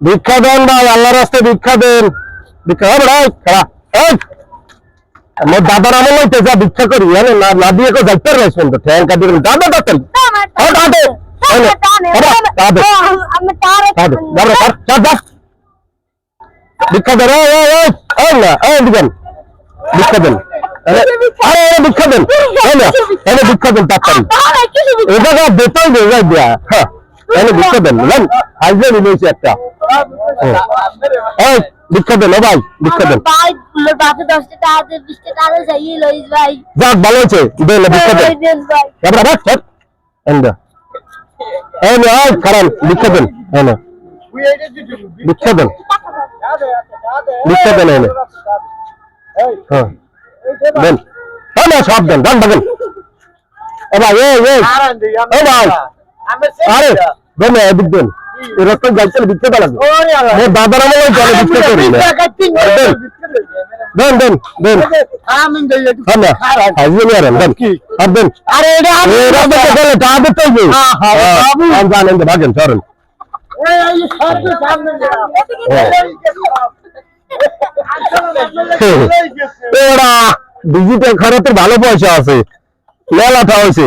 ভিক্ষা দেন ভাই, আল্লাহর রাস্তায় ভিক্ষা দেন। ভিক্ষা হবে ভাই, খারাপ আমার দাদার আমল হইতে যা ভিক্ষা করি জানেন না, না দিয়ে কেউ যাইতে পারবে শুনতো ঠ্যাং কাটি দাদা দাঁতেন ভিক্ষা দেন, দিবেন ভিক্ষা দেন, আরে ভিক্ষা দেন, ভিক্ষা দেন তাড়াতাড়ি, এটা বেতন দেয় দিয়া। হ্যাঁ ভিক্ষা দেন, আজকে নিয়েছি একটা ভিক্ষা দেন ভাই, ভিক্ষা দেন। যাক ভালো হয়েছে, দেন ভিক্ষা দেন, খারাপ ভিক্ষা দেন, ভিক্ষা দেন, ভিক্ষা দেন, হ্যাঁ দেন, না সব দেন, গান বাগেন ভাই, ভাই আরে দেন এদিক দেন, এরকম যাইতে ভিক্ষা দেন, দাদার আমল চলে ভিক্ষা করি না, দেন দেন দেন, জানেন ভাগেন চরেন ডিজিটাল খরচের ভালো পয়সা আছে, মেলাটা হয়েছে।